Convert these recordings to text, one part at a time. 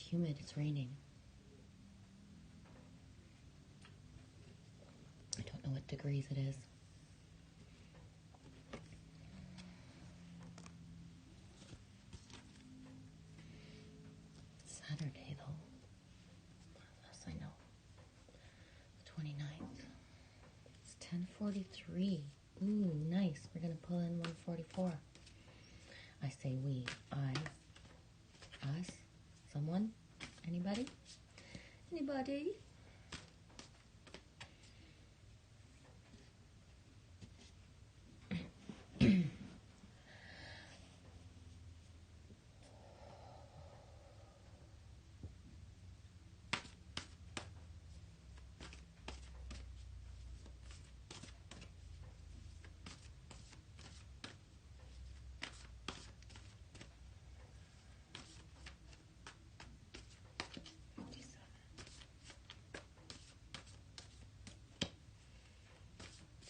humid. It's raining. I don't know what degrees it is. Saturday, though. Unless I know. The 29th. It's 10:43. Ooh, nice. We're going to pull in 144. I say we. I. Us. Someone. Anybody? Anybody?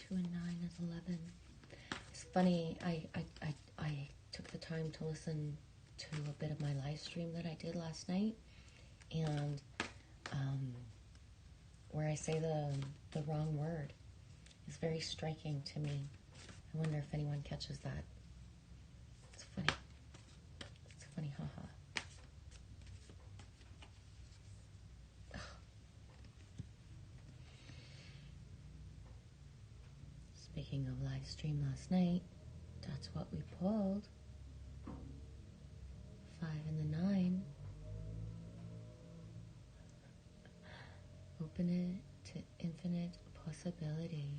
Two and 9 is 11. It's funny, I took the time to listen to a bit of my live stream that I did last night, and where I say the wrong word is very striking to me. I wonder if anyone catches that. It's funny. It's funny, haha. Speaking of live stream last night, that's what we pulled. 5 and the 9. Open it to infinite possibility.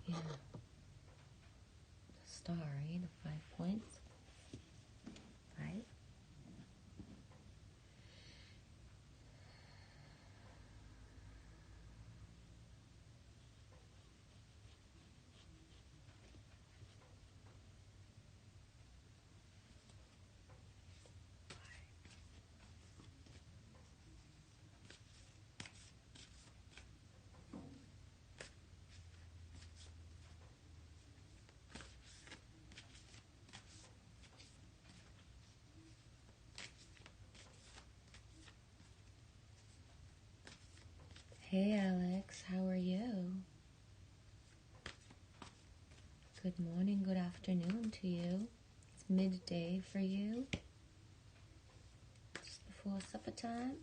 Yeah. The star, eh? The 5 points. 5. Hey Alex, how are you? Good morning, good afternoon to you. It's midday for you. Just before supper time.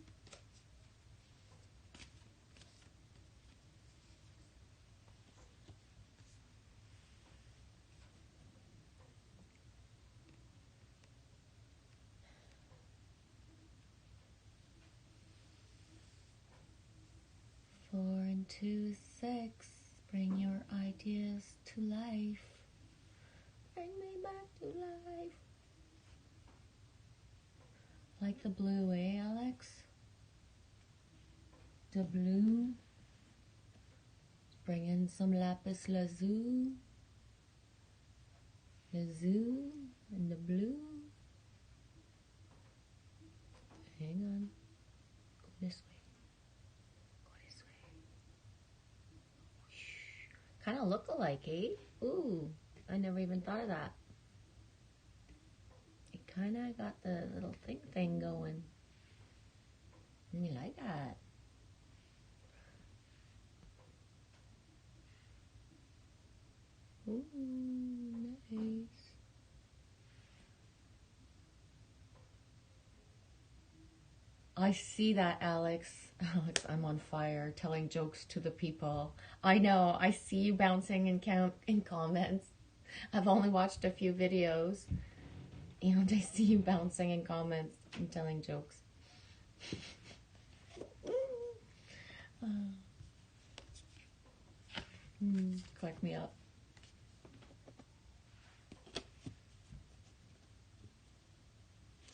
Four and 2 is 6. Bring your ideas to life. Bring me back to life. Like the blue, eh, Alex? The blue. Bring in some lapis lazuli. Lazuli and the blue. Hang on. Go this way. Kind of look alike, eh? Ooh, I never even thought of that. It kind of got the little thing going. You like that? Ooh, nice. I see that, Alex. Alex, I'm on fire, telling jokes to the people. I know, I see you bouncing in comments. I've only watched a few videos, and I see you bouncing in comments and telling jokes. Crack me up.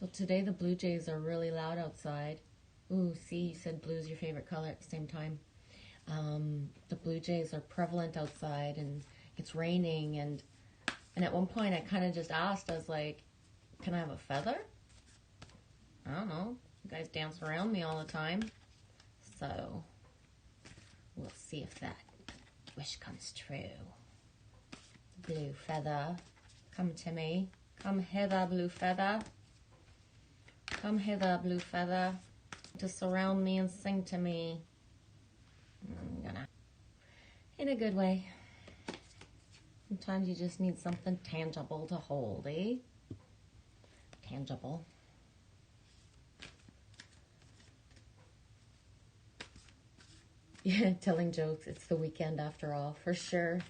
So today the Blue Jays are really loud outside. Ooh, see, you said blue's your favorite color at the same time. The Blue Jays are prevalent outside, and it's raining, and at one point I kind of just asked, I was like, can I have a feather? I don't know. You guys dance around me all the time. So we'll see if that wish comes true. Blue feather, come to me. Come hither, blue feather. Come hither, blue feather. To surround me and sing to me. I'm gonna, in a good way. Sometimes you just need something tangible to hold, eh? Tangible. Yeah, telling jokes. It's the weekend after all, for sure.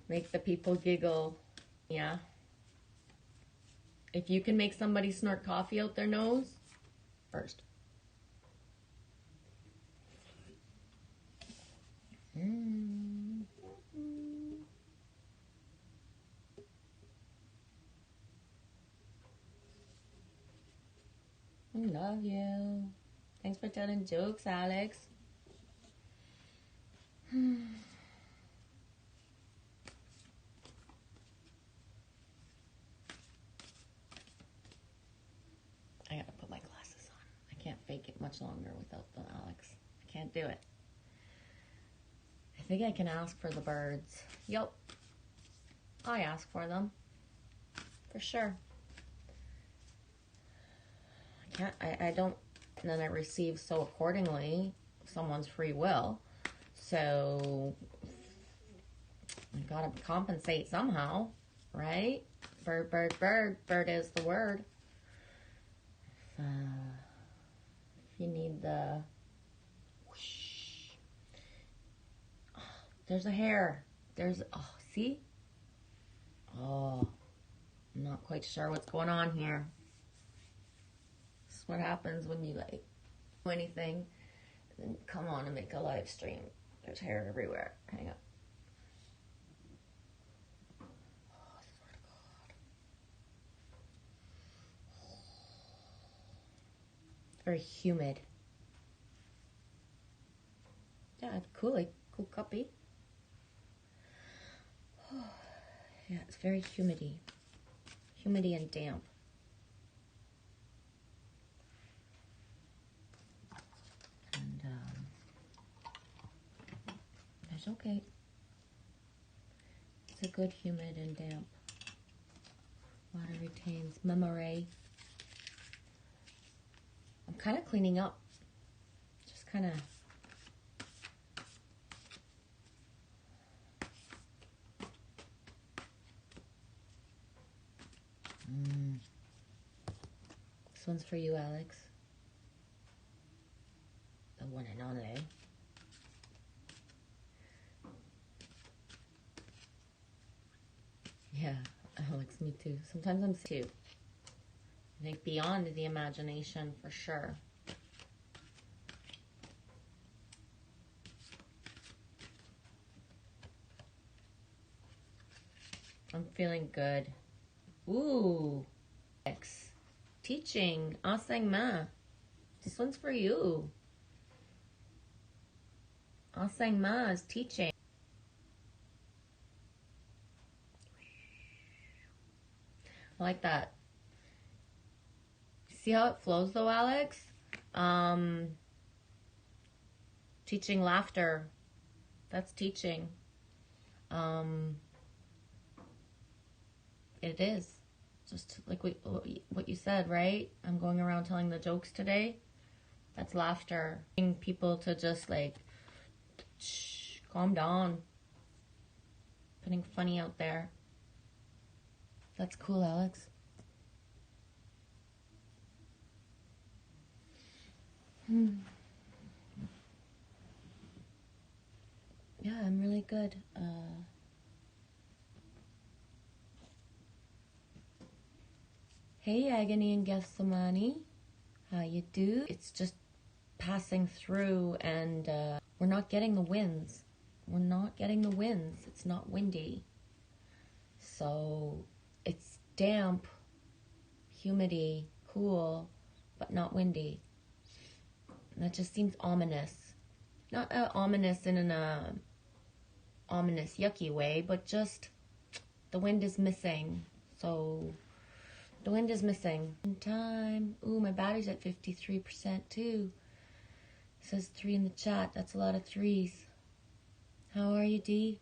Make the people giggle. Yeah. If you can make somebody snort coffee out their nose, first. I love you. Thanks for telling jokes, Alex. I gotta put my glasses on. I can't fake it much longer without them, Alex. I can't do it. I think I can ask for the birds. Yup. I ask for them. For sure. I don't, and then I receive so accordingly, someone's free will. So I gotta compensate somehow, right? Bird, bird, bird. Bird is the word. If you need the whoosh. Oh, there's a hair. There's, oh, see? Oh, I'm not quite sure what's going on here. This is what happens when you like do anything and then come on and make a live stream. There's hair everywhere. Hang up. Oh, I swear to God. It's very humid. Yeah, it's cool, like cool cuppy. Yeah, it's very humidity and damp. And that's okay. It's a good humid and damp. Water retains memory. I'm kind of cleaning up. Just kind of. This one's for you, Alex. The one and only. Yeah, Alex, me too. Sometimes I'm too. I think beyond the imagination, for sure. I'm feeling good. Ooh. X. Teaching. Enseignement. This one's for you. Enseignement is teaching. I like that. See how it flows though, Alex? Teaching laughter. That's teaching. It is. Just like what you said, right? I'm going around telling the jokes today. That's laughter. Getting people to just like, shh, calm down. Putting funny out there. That's cool, Alex. Yeah, I'm really good. Hey, Agony and Gethsemane. How you do? It's just passing through and we're not getting the winds. We're not getting the winds. It's not windy. So it's damp, humidity, cool, but not windy. And that just seems ominous. Not ominous in an ominous, yucky way, but just the wind is missing. So the wind is missing. Time. Ooh, my battery's at 53% too. It says 3 in the chat. That's a lot of 3s. How are you, Dee?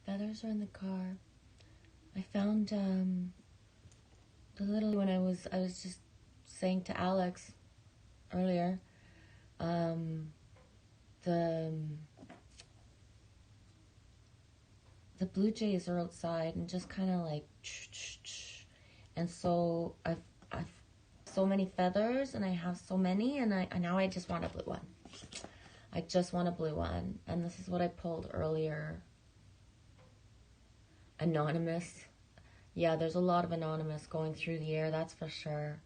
feathers are in the car. I found the little, when I was just saying to Alex earlier, the blue jays are outside and just kind of like, and so I've so many feathers, and I have so many, and now I just want a blue one. I just want a blue one, and this is what I pulled earlier. Anonymous. Yeah, there's a lot of anonymous going through the air, that's for sure.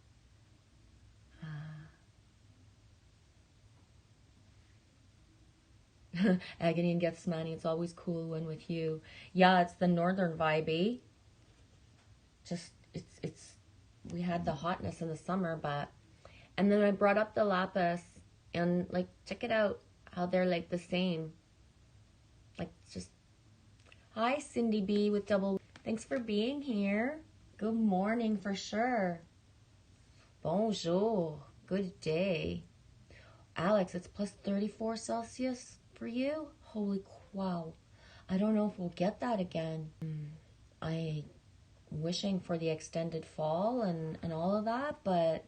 Agony and Gethsemane, it's always cool when with you. Yeah, it's the northern vibe. Just, it's, we had the hotness in the summer, but, and then I brought up the lapis, and like, check it out, how they're like the same. Like, just, hi, Cindy B with double, thanks for being here. Good morning for sure. Bonjour, good day. Alex, it's plus 34 Celsius for you? Holy wow. I don't know if we'll get that again. I'm wishing for the extended fall and all of that, but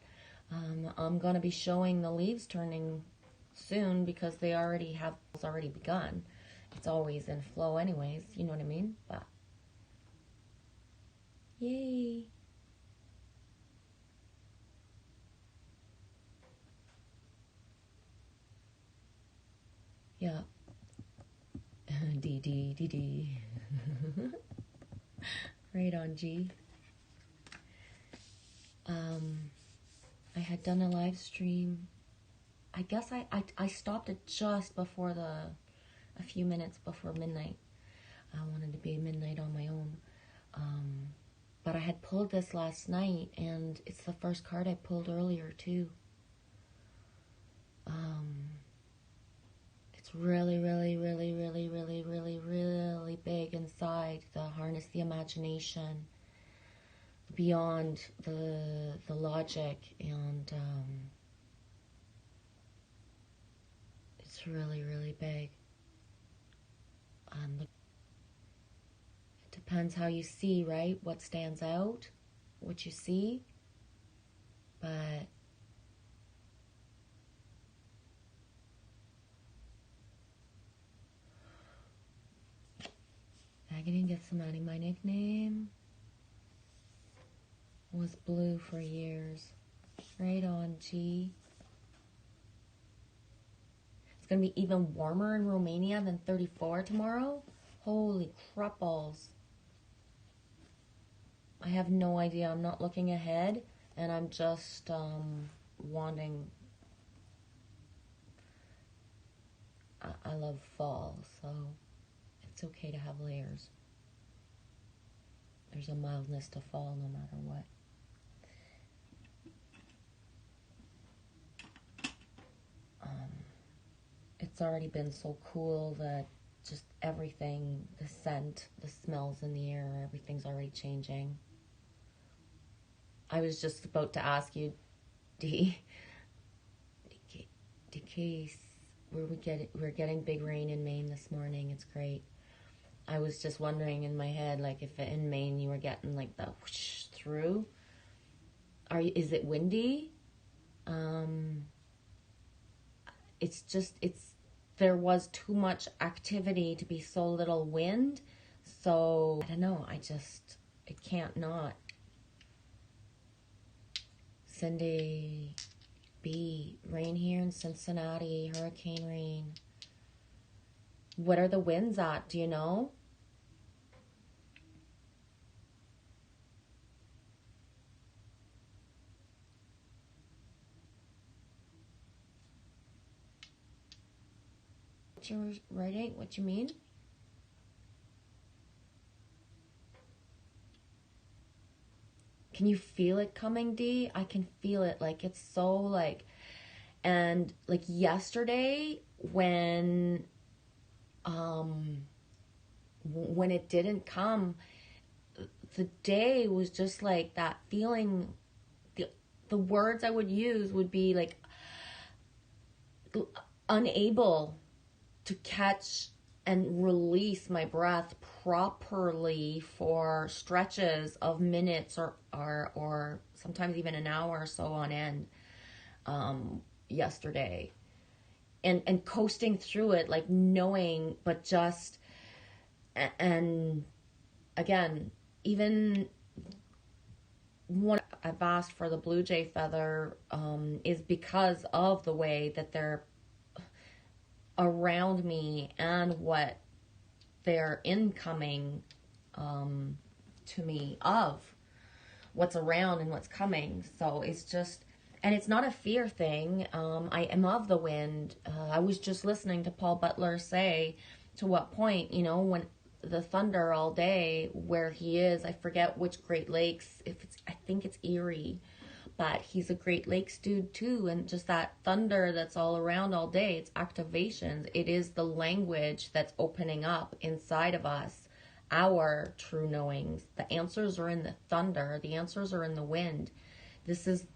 I'm going to be showing the leaves turning soon because they already have already begun. It's always in flow anyways, you know what I mean? But yay. Yeah. D. Right on, G. I had done a live stream. I guess I stopped it just before a few minutes before midnight. I wanted to be midnight on my own. But I had pulled this last night, and it's the first card I pulled earlier, too. It's really, really, really, really, really, really, really big inside. The harness the imagination beyond the logic, and it's really, really big. It depends how you see, right? What stands out, what you see, but Agony and Gethsemane, my nickname was Blue for years. Right on, G. It's going to be even warmer in Romania than 34 tomorrow. Holy crap balls. I have no idea. I'm not looking ahead, and I'm just wanting... I love fall, so it's okay to have layers. There's a mildness to fall no matter what. It's already been so cool that just everything, the scent, the smells in the air, everything's already changing. I was just about to ask you, case we're getting big rain in Maine this morning. It's great. I was just wondering in my head, like, if in Maine you were getting like the whoosh through. Is it windy? There was too much activity to be so little wind. So, I don't know, it can't not. Cindy B, rain here in Cincinnati, hurricane rain. What are the winds at? Do you know? What you're writing? What you mean? Can you feel it coming, D? I can feel it. Like, it's so like, and like yesterday when it didn't come, the day was just like that feeling. The words I would use would be like unable to catch and release my breath properly for stretches of minutes or sometimes even an hour or so on end yesterday. And coasting through it, like knowing, but just, and again, even what I've asked for the blue jay feather is because of the way that they're around me and what they're incoming to me of what's around and what's coming. So it's just, and it's not a fear thing. I am of the wind. I was just listening to Paul Butler say to what point, you know, when the thunder all day where he is, I forget which Great Lakes, if it's, I think it's Erie, but he's a Great Lakes dude too. And just that thunder that's all around all day, it's activations. It is the language that's opening up inside of us, our true knowings. The answers are in the thunder. The answers are in the wind. This is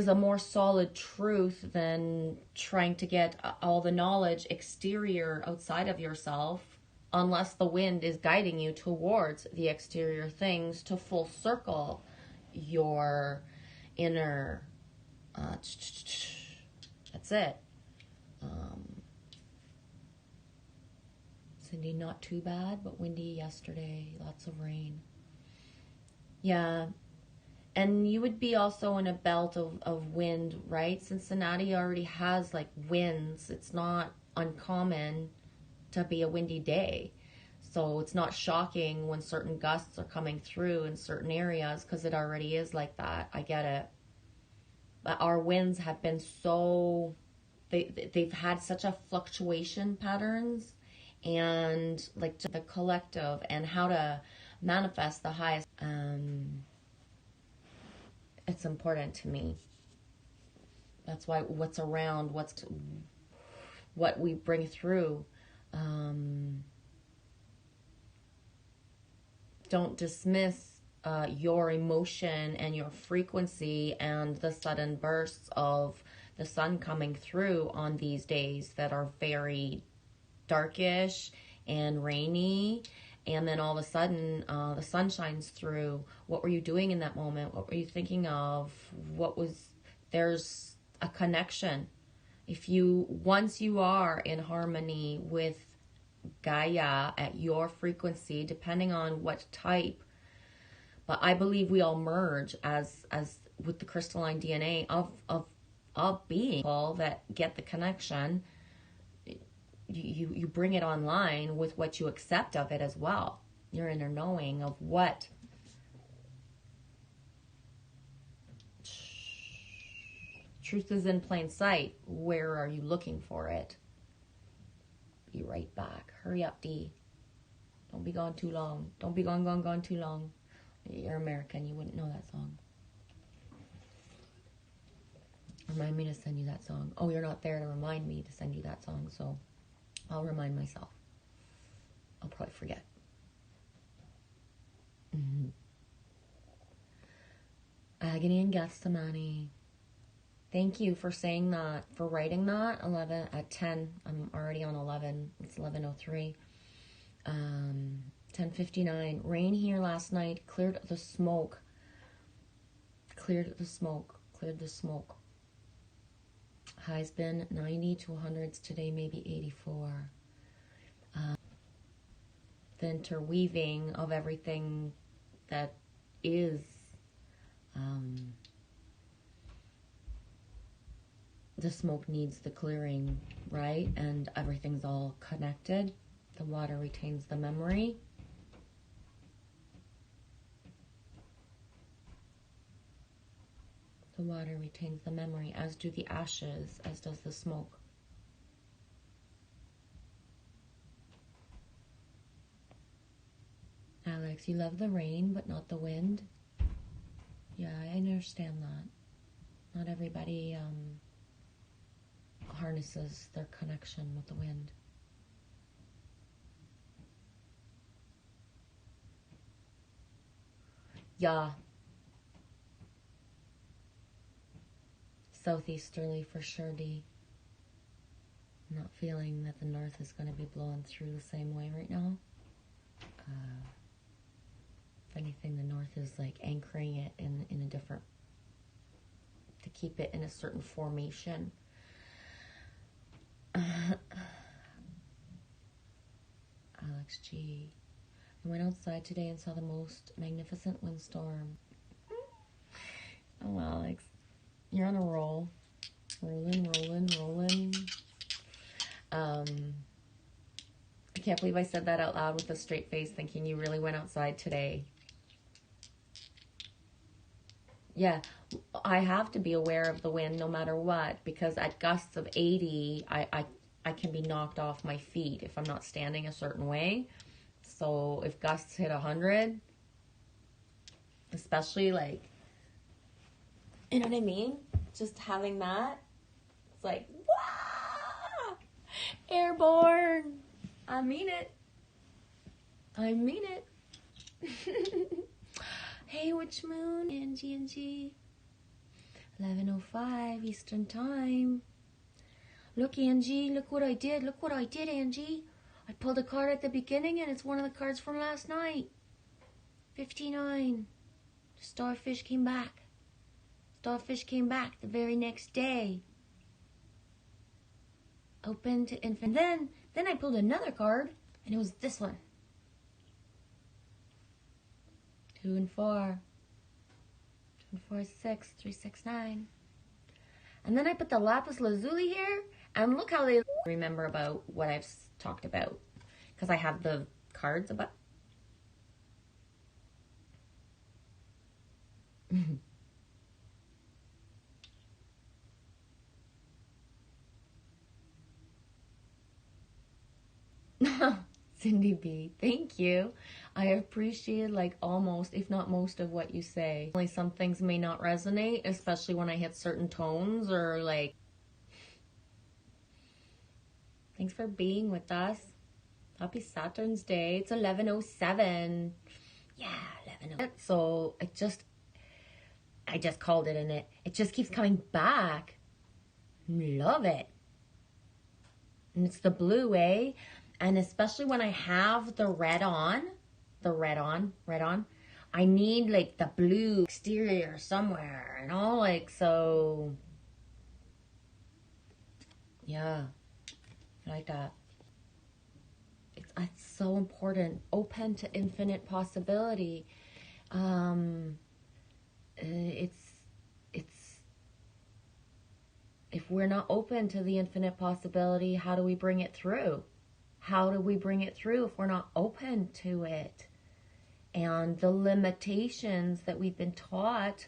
a more solid truth than trying to get all the knowledge exterior outside of yourself, unless the wind is guiding you towards the exterior things to full circle your inner. That's it. Cindy, not too bad, but windy yesterday. Lots of rain. Yeah. And you would be also in a belt of wind, right? Cincinnati already has like winds. It's not uncommon to be a windy day. So it's not shocking when certain gusts are coming through in certain areas because it already is like that. I get it. But our winds have been so, they've had such a fluctuation patterns, and like the collective and how to manifest the highest. It's important to me. That's why what's around, what we bring through. Don't dismiss your emotion and your frequency and the sudden bursts of the sun coming through on these days that are very darkish and rainy, and then all of a sudden the sun shines through. What were you doing in that moment? What were you thinking of? There's a connection. Once you are in harmony with Gaia at your frequency, depending on what type, but I believe we all merge as with the crystalline DNA of being people that get the connection. You bring it online with what you accept of it as well. Your inner knowing of what. Truth is in plain sight. Where are you looking for it? Be right back. Hurry up, D. Don't be gone too long. Don't be gone too long. You're American. You wouldn't know that song. Remind me to send you that song. Oh, you're not there to remind me to send you that song, so I'll remind myself. I'll probably forget. Agony and Gethsemane. Thank you for saying that, for writing that. 11 at 10. I'm already on 11. It's 11:03. 10:59. Rain here last night. Cleared the smoke. High's been 90 to 100s today, maybe 84. The interweaving of everything that is the smoke needs the clearing, right? And everything's all connected. The water retains the memory. The water retains the memory, as do the ashes, as does the smoke. Alex, you love the rain, but not the wind. Yeah, I understand that. Not everybody harnesses their connection with the wind. Yeah. Southeasterly for sure, D. I'm not feeling that the north is going to be blowing through the same way right now. If anything, the north is like anchoring it in a different, to keep it in a certain formation. Alex G. I went outside today and saw the most magnificent windstorm. Oh, Alex, you're on a roll. Rolling, rolling, rolling. I can't believe I said that out loud with a straight face, thinking you really went outside today. Yeah, I have to be aware of the wind no matter what, because at gusts of 80, I can be knocked off my feet if I'm not standing a certain way. So if gusts hit 100, especially like, you know what I mean? Just having that, it's like, wow, airborne. I mean it. I mean it. Hey, Witch Moon, Angie. 11:05 Eastern Time. Look, Angie, look what I did. Look what I did, Angie. I pulled a card at the beginning, and it's one of the cards from last night. 59. The starfish came back. Starfish came back the very next day. Open to infinite. Then I pulled another card, and it was this one. 2 and 4. 2 and 4 is 6. 3, 6, 9. And then I put the lapis lazuli here, and look how they remember about what I've talked about, because I have the cards about. Cindy B, thank you. I appreciate like almost, if not most, of what you say. Only some things may not resonate, especially when I hit certain tones or like. Thanks for being with us. Happy Saturn's Day. It's 11:07. Yeah, 11:07. So I just called it, and it just keeps coming back. Love it. And it's the blue, eh? And especially when I have the red on, I need like the blue exterior somewhere, you know, like, so, yeah, I like that. It's so important. Open to infinite possibility. If we're not open to the infinite possibility, how do we bring it through? How do we bring it through if we're not open to it? And the limitations that we've been taught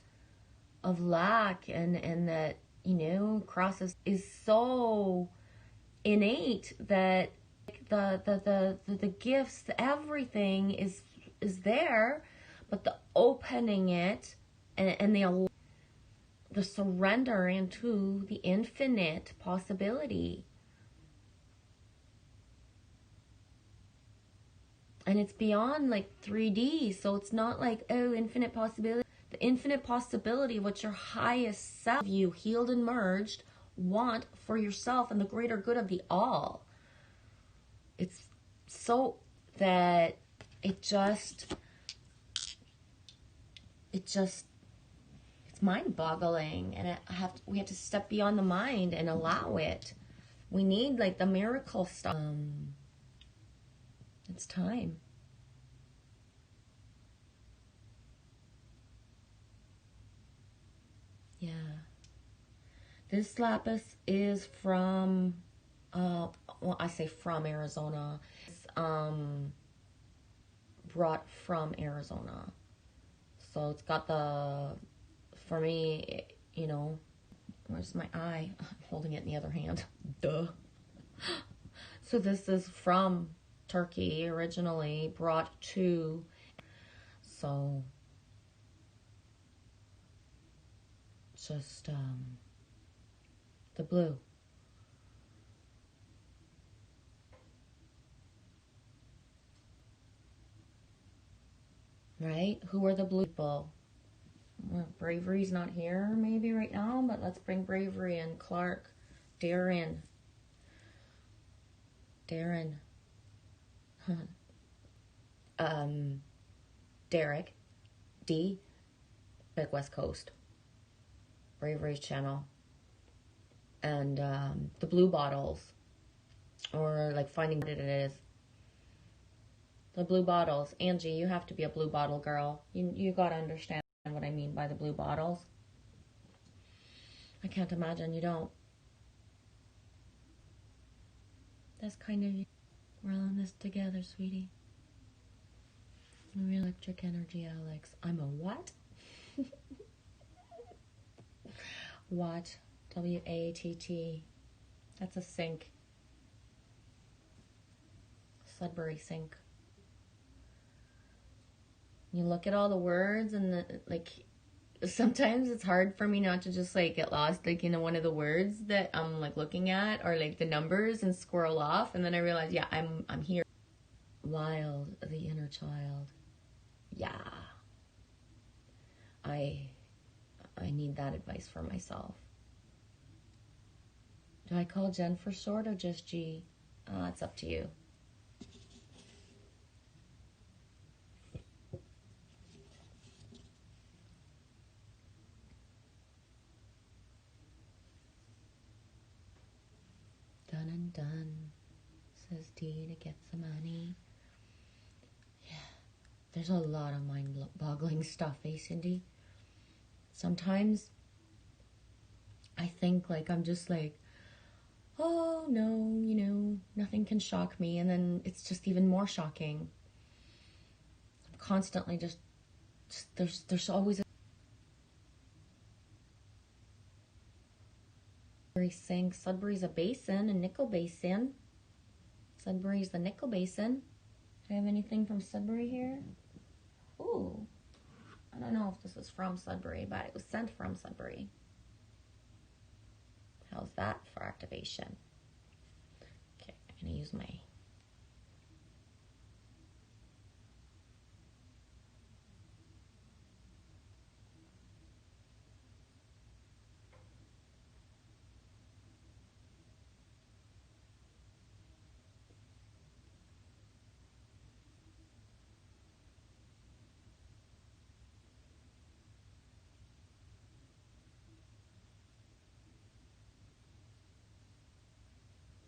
of lack and that, you know, crosses is so innate that the gifts, everything is there, but the opening it and the surrender into the infinite possibility. And it's beyond like 3D, so it's not like, oh, infinite possibility. The infinite possibility of what your highest self, you healed and merged, want for yourself and the greater good of the all. It's so that it's mind-boggling, and we have to step beyond the mind and allow it. We need like the miracle stuff. It's time. Yeah. This lapis is from, well, I say from Arizona. It's brought from Arizona. So it's got for me, you know, where's my eye? I'm holding it in the other hand. Duh. So this is from Turkey, originally brought to, so just the blue. Right? Who are the blue people? Well, Bravery's not here maybe right now, but let's bring Bravery and Clark, Darren. Darren. Derek. D. Big West Coast. Bravery's channel. And the blue bottles. Or like finding what it is. The blue bottles. Angie, you have to be a blue bottle girl. You gotta understand what I mean by the blue bottles. I can't imagine you don't. That's kind of... We're all in this together, sweetie. Real electric energy, Alex. I'm a what? Watt. W-A-T-T. That's a sink. Sudbury sink. You look at all the words and like sometimes it's hard for me not to just like get lost like in one of the words that I'm like looking at or like the numbers and squirrel off, and then I realize, yeah, I'm here. Wild, the inner child. Yeah. I need that advice for myself. Do I call Jen for short or just G? It's up to you. Done and done, says D to get some money. Yeah, there's a lot of mind-boggling stuff, eh, Cindy? Sometimes I think like I'm just like, oh no, you know, nothing can shock me, and then it's just even more shocking. I'm constantly just there's always a sink. Sudbury's a basin, a nickel basin. Sudbury's the nickel basin. Do I have anything from Sudbury here? Ooh, I don't know if this is from Sudbury, but it was sent from Sudbury. How's that for activation? Okay, I'm gonna use my...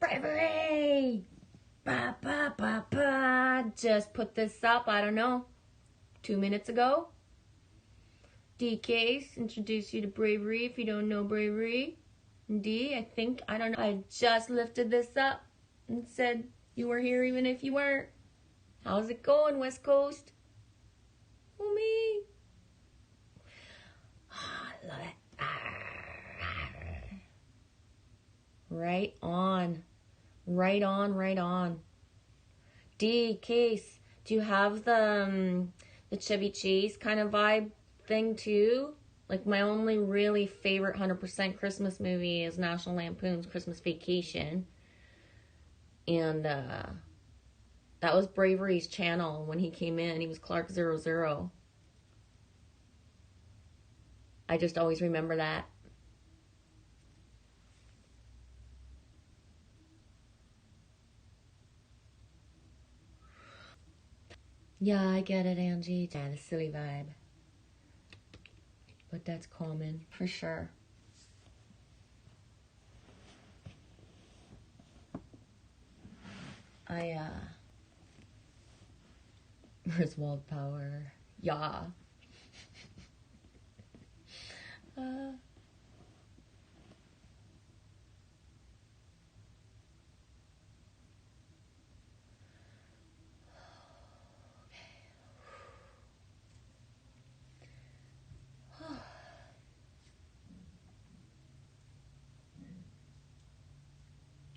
Bravery! Ba, ba, ba, ba. Just put this up, I don't know, 2 minutes ago. D-Case, introduce you to Bravery if you don't know Bravery. D, I think, I don't know. I just lifted this up and said you were here even if you weren't. How's it going, West Coast? Oh, me. Oh, I love it. Right on. Right on, right on. D, Case, do you have the Chevy Chase kind of vibe thing too? Like my only really favorite 100% Christmas movie is National Lampoon's Christmas Vacation. And that was Bravery's channel when he came in. He was Clark 00. I just always remember that. Yeah, I get it, Angie. Yeah, the silly vibe. But that's common, for sure. Griswold Power. Yeah.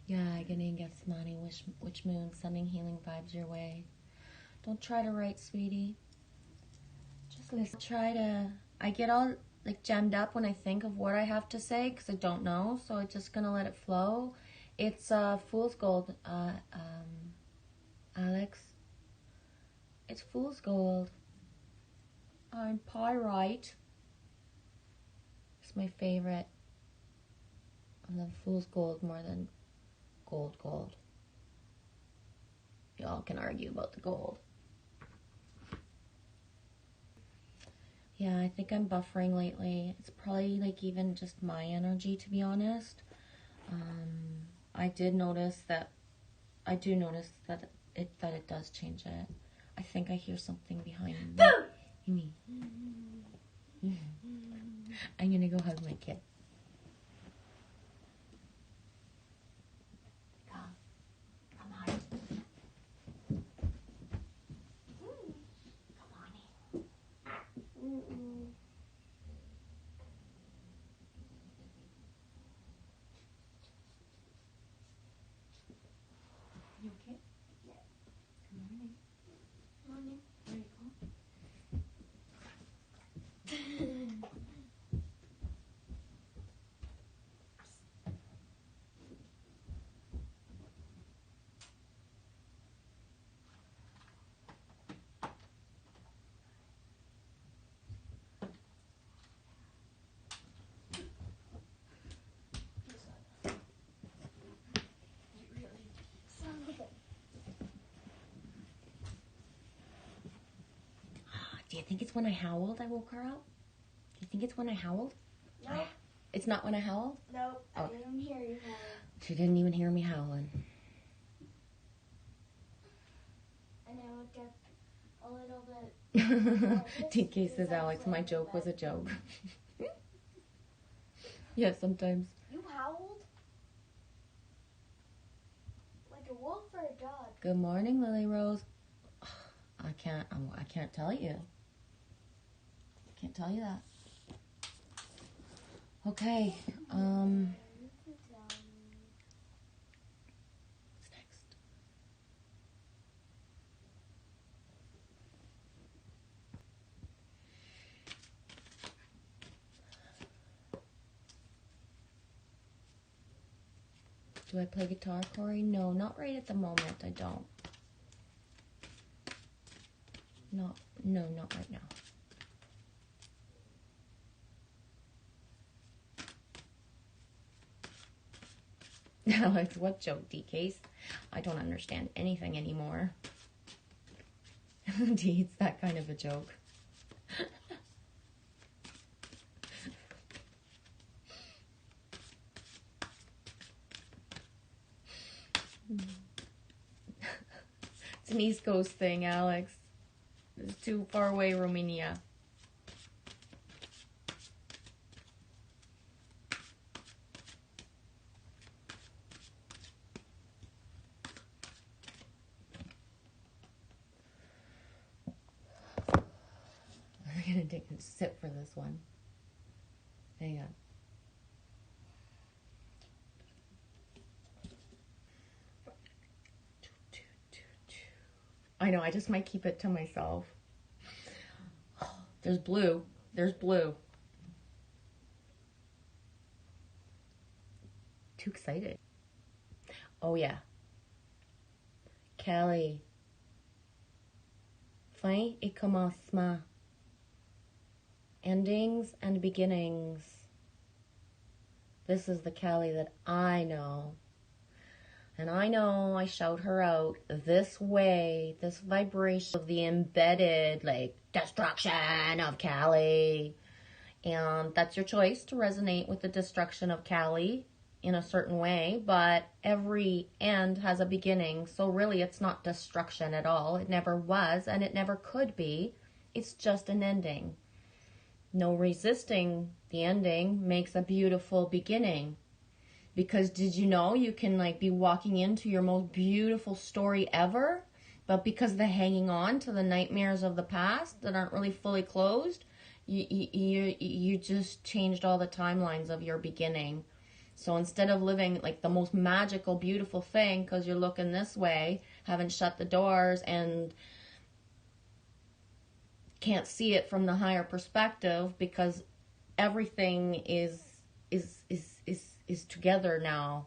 Yeah, getting gets money. Which moon? Sending healing vibes your way. Don't try to write, sweetie. Just listen. I get all like jammed up when I think of what I have to say because I don't know. So I'm just gonna let it flow. It's fool's gold, Alex. It's fool's gold. I'm pyrite. It's my favorite. I love fool's gold more than gold. Y'all can argue about the gold. Yeah, I think I'm buffering lately. It's probably like even just my energy, to be honest. I do notice that it does change it. I think I hear something behind me. I'm gonna go hug my kid. Come on. Come on in. You okay? Yeah. Come on in. Come on in. There you go. Do you think it's when I howled I woke her up? Do you think it's when I howled? Nope. It's not when I howled? Nope. I didn't hear you howling. She didn't even hear me howling. And I woke up a little bit. TK says, Alex, my joke was a joke. Yeah, sometimes. You howled? Like a wolf or a dog? Good morning, Lily Rose. I can't tell you. I can't tell you that. Okay, You can tell me. what's next? Do I play guitar, Corey? No, not right at the moment. I don't. No, not right now. Alex, what joke, DKs? I don't understand anything anymore. D, it's that kind of a joke. It's an East Coast thing, Alex. It's too far away, Romania. I'm gonna take a sip for this one. Hang on. I know, I just might keep it to myself. There's blue. There's blue. Too excited. Oh, yeah. Callie. Fin et commencement. Endings and beginnings. This is the Callie that I know. And I know I shout her out this way, this vibration of the embedded, like, destruction of Callie. And that's your choice to resonate with the destruction of Callie in a certain way, but every end has a beginning. So really it's not destruction at all. It never was and it never could be. It's just an ending. No resisting the ending makes a beautiful beginning. Because did you know you can like be walking into your most beautiful story ever, but because they're hanging on to the nightmares of the past that aren't really fully closed, you just changed all the timelines of your beginning. So instead of living like the most magical, beautiful thing because you're looking this way, haven't shut the doors and can't see it from the higher perspective because everything is together now.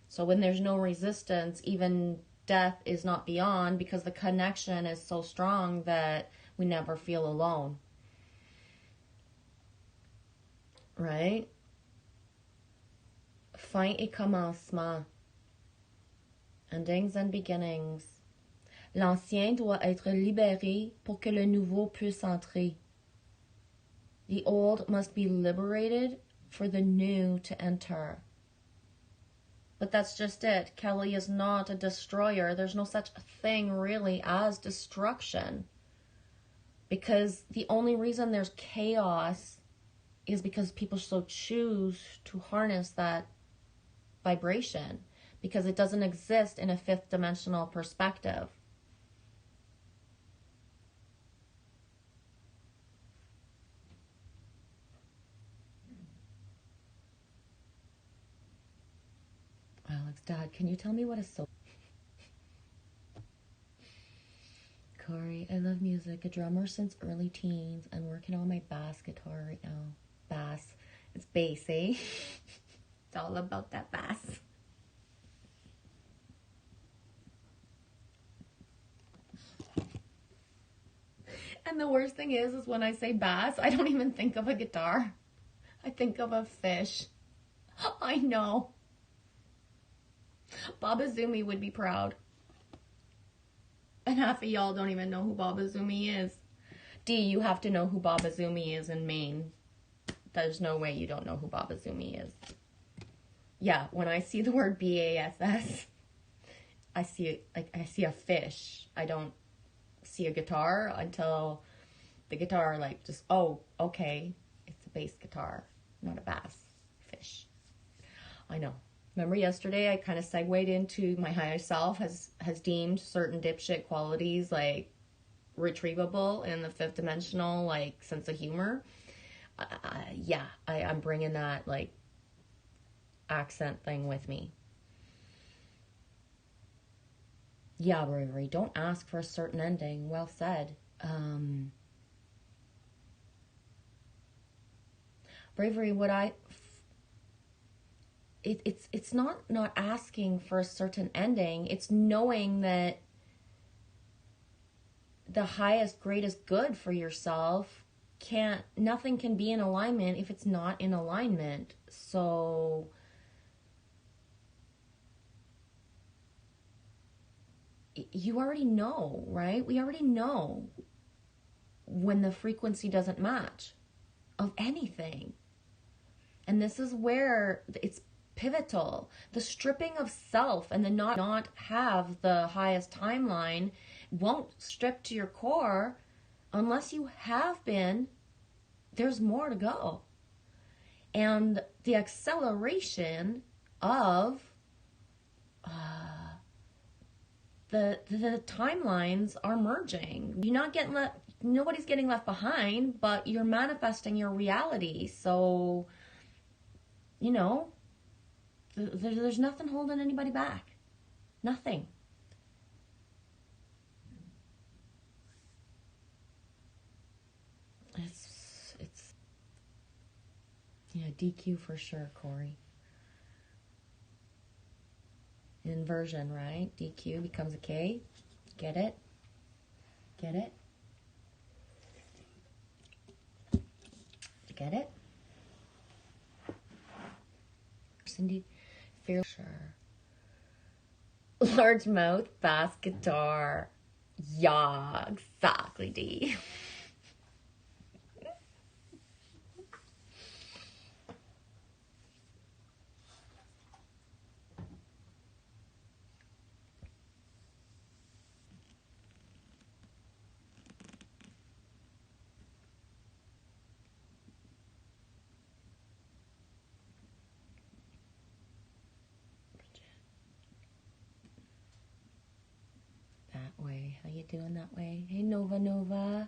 So when there's no resistance, even death is not beyond because the connection is so strong that we never feel alone. Right? Fin et commencement. Endings and beginnings. L'ancien doit être libéré pour que le nouveau puisse entrer. The old must be liberated for the new to enter. But that's just it. Kelly is not a destroyer. There's no such thing really as destruction. Because the only reason there's chaos is because people so choose to harness that vibration. Because it doesn't exist in a fifth dimensional perspective. Alex, Dad, can you tell me what a soul... Corey, I love music. A drummer since early teens and working on my bass guitar right now. Bass. It's bass, eh? It's all about that bass. And the worst thing is when I say bass, I don't even think of a guitar. I think of a fish. I know. Baba Zumi would be proud. And half of y'all don't even know who Baba Zumi is. D, you have to know who Baba Zumi is in Maine. There's no way you don't know who Baba Zumi is. Yeah, when I see the word BASS, I see a fish. I don't see a guitar until the guitar just, oh, okay, it's a bass guitar, not a bass fish. I know. Remember yesterday I kind of segued into my higher self has deemed certain dipshit qualities retrievable in the fifth dimensional sense of humor. Yeah, I'm bringing that accent thing with me. Yeah, Bravery, don't ask for a certain ending. Well said. Bravery, it's not asking for a certain ending. It's knowing that the highest, greatest good for yourself nothing can be in alignment if it's not in alignment. So you already know, right? We already know when the frequency doesn't match of anything. And this is where it's pivotal. The stripping of self and the not have the highest timeline won't strip to your core unless you have been. There's more to go. And the acceleration of the timelines are merging. You're not getting nobody's getting left behind, but you're manifesting your reality. So, there's nothing holding anybody back. Nothing. It's yeah, DQ for sure, Corey. Inversion, right? DQ becomes a K. Get it? Get it? Get it? Cindy, fair sure. Large mouth, bass guitar. Yeah, exactly, D. Way. How you doing that way? Hey, Nova.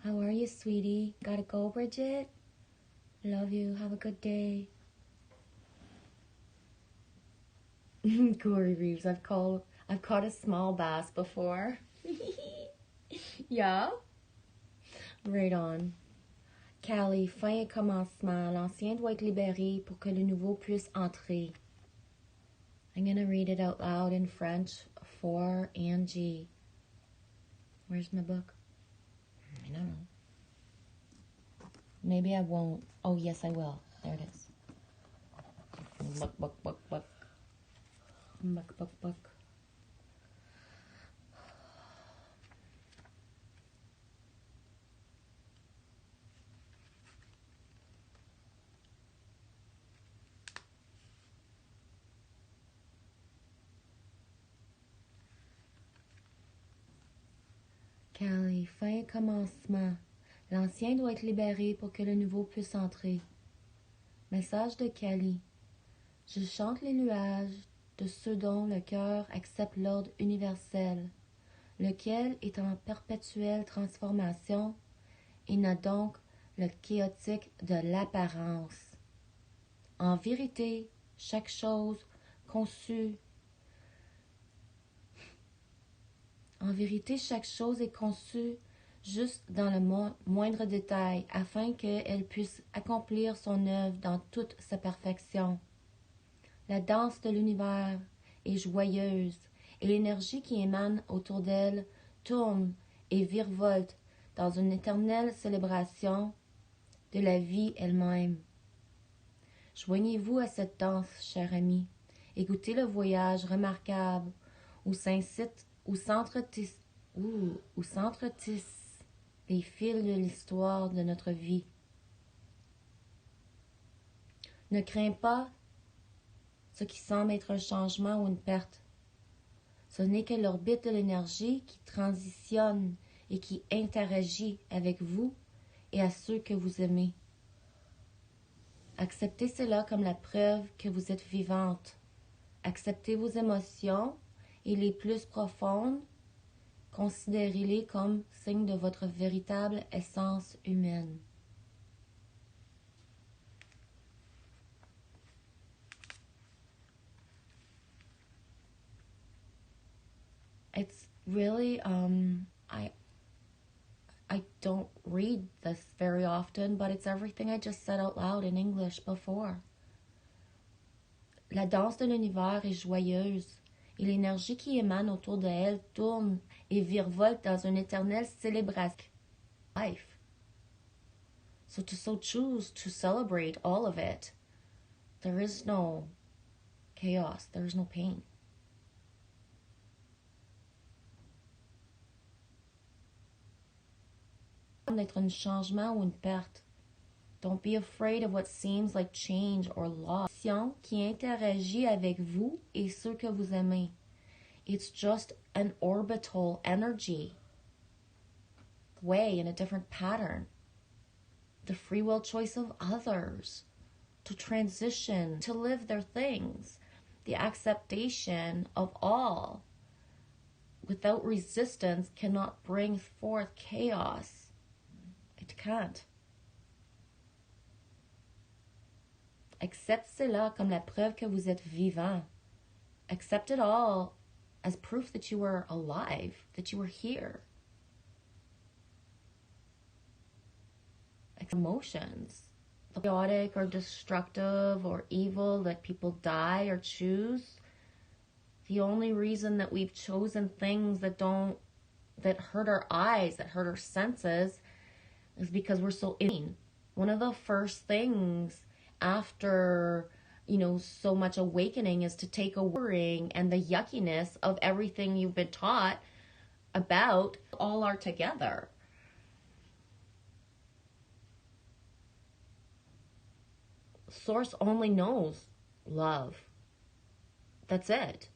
How are you, sweetie? Gotta go, Bridget? Love you. Have a good day. Corey Reeves, I've caught a small bass before. Yeah? Right on. Callie, fin et commencement. L'ancien doit être libéré pour que le nouveau puisse entrer. I'm gonna read it out loud in French for Angie. Where's my book? I don't know. Maybe I won't. Oh, yes, I will. There it is. Book. Kali, fin et commencement. L'ancien doit être libéré pour que le nouveau puisse entrer. Message de Kali. Je chante les louanges de ceux dont le cœur accepte l'ordre universel, lequel est en perpétuelle transformation et n'a donc le chaotique de l'apparence. En vérité, chaque chose conçue est conçue juste dans le moindre détail, afin qu'elle puisse accomplir son œuvre dans toute sa perfection. La danse de l'univers est joyeuse, et l'énergie qui émane autour d'elle tourne et virevolte dans une éternelle célébration de la vie elle-même. Joignez-vous à cette danse, cher ami, et goûtez le voyage remarquable où s'entretissent les fils de l'histoire de notre vie. Ne crains pas ce qui semble être un changement ou une perte. Ce n'est que l'orbite de l'énergie qui transitionne et qui interagit avec vous et à ceux que vous aimez. Acceptez cela comme la preuve que vous êtes vivante. Acceptez vos émotions et les plus profondes, considérez-les comme signe de votre véritable essence humaine. It's really, I don't read this very often, but it's everything I just said out loud in English before. La danse de l'univers est joyeuse, et l'énergie qui émane autour de elle tourne et virevolte dans une éternelle célébration. Life. So choose to celebrate all of it. There is no chaos, there is no pain. D'être un changement ou une perte. Don't be afraid of what seems like change or loss. Qui interagit avec vous et ceux que vous aimez. It's just an orbital energy. Way in a different pattern. The free will choice of others. To transition, to live their things. The acceptation of all. Without resistance cannot bring forth chaos. It can't. Accept cela comme la preuve que vous êtes vivant. Accept it all as proof that you are alive, that you are here. Emotions, chaotic or destructive or evil, that people die or choose. The only reason that we've chosen things that hurt our eyes, that hurt our senses, is because we're so in. One of the first things after, so much awakening is to take a worrying and the yuckiness of everything you've been taught about. All are together. Source only knows love. That's it.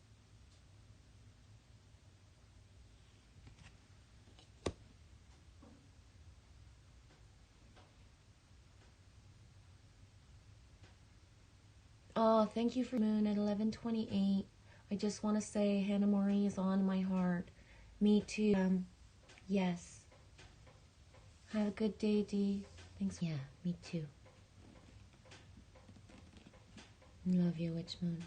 Oh, thank you for Moon at 11:28. I just want to say Hannah Marie is on my heart. Me too. Yes. Have a good day, Dee. Thanks. Yeah, me too. Love you, Witch Moon.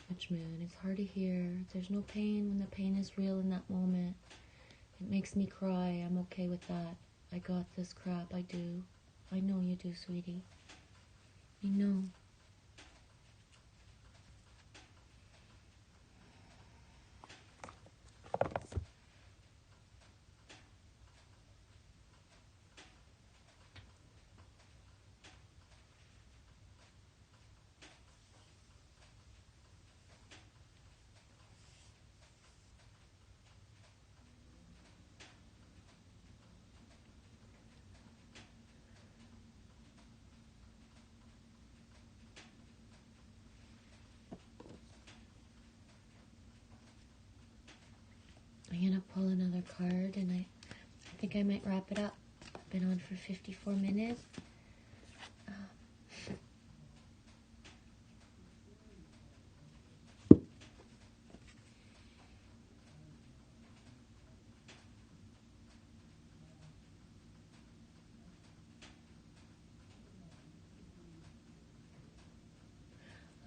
Witch Moon, it's hard to hear. There's no pain when the pain is real in that moment. It makes me cry. I'm okay with that. I got this crap. I do. I know you do, sweetie. I know. I'm going to pull another card, and I think I might wrap it up. I've been on for 54 minutes.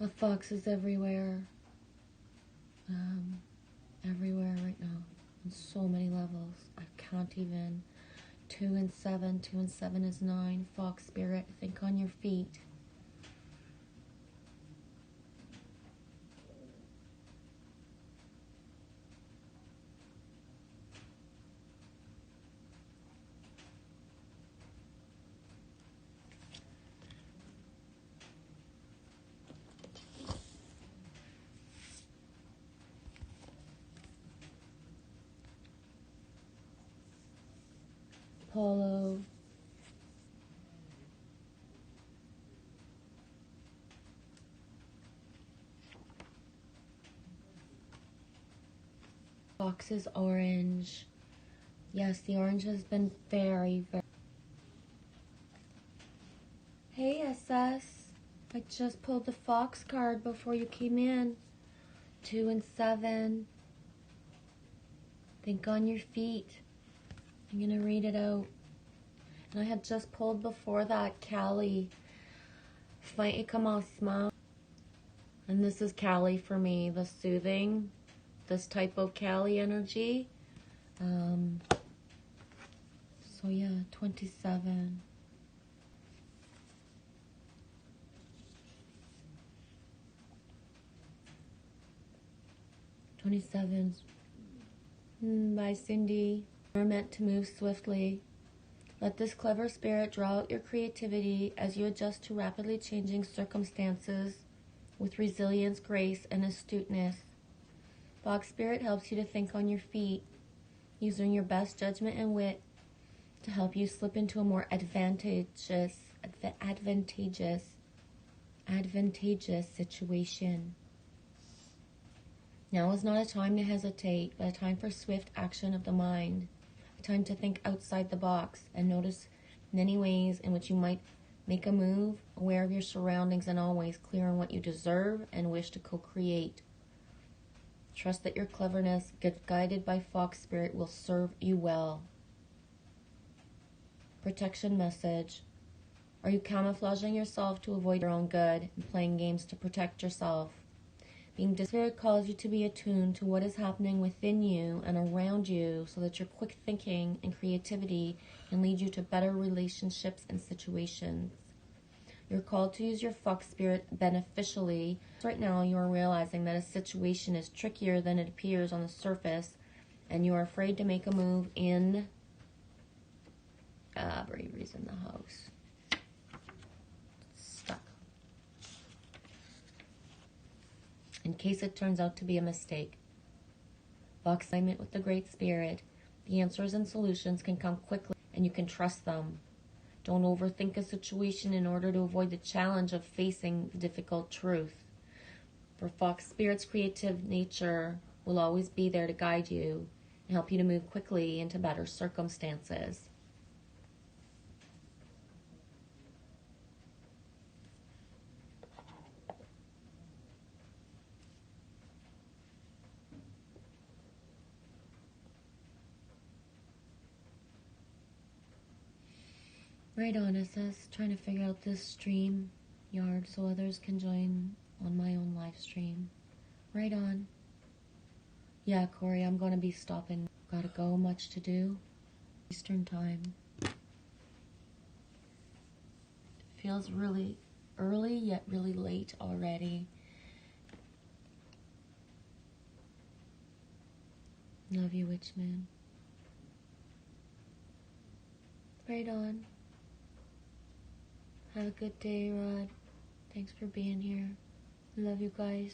A fox is everywhere. Everywhere right now. On so many levels. I can't even. 2 and 7. 2 and 7 is 9. Fox spirit, think on your feet. Polo. Fox is orange. Yes, the orange has been very, very... Hey, SS. I just pulled the fox card before you came in. 2 and 7. Think on your feet. I'm going to read it out. And I had just pulled before that Callie. Fight it come out smile. And this is Callie for me, the soothing, this type of Callie energy. So yeah, 27. By Cindy. You're meant to move swiftly. Let this clever spirit draw out your creativity as you adjust to rapidly changing circumstances with resilience, grace, and astuteness. Fox spirit helps you to think on your feet, using your best judgment and wit to help you slip into a more advantageous situation. Now is not a time to hesitate, but a time for swift action of the mind. A time to think outside the box and notice many ways in which you might make a move, aware of your surroundings and always clear on what you deserve and wish to co-create. Trust that your cleverness, guided by Fox Spirit, will serve you well. Protection message. Are you camouflaging yourself to avoid your own good and playing games to protect yourself? Being Spirit calls you to be attuned to what is happening within you and around you so that your quick thinking and creativity can lead you to better relationships and situations. You're called to use your Fox Spirit beneficially. Right now you are realizing that a situation is trickier than it appears on the surface and you are afraid to make a move in bravery's in the house. In case it turns out to be a mistake. Fox alignment with the Great Spirit. The answers and solutions can come quickly and you can trust them. Don't overthink a situation in order to avoid the challenge of facing the difficult truth. For Fox Spirit's creative nature will always be there to guide you and help you to move quickly into better circumstances. Right on, SS. Trying to figure out this stream yard so others can join on my own live stream. Right on. Yeah, Corey, I'm going to be stopping. Gotta go, much to do. Eastern time. It feels really early, yet really late already. Love you, Witchman. Right on. Have a good day, Rod. Thanks for being here. Love you guys.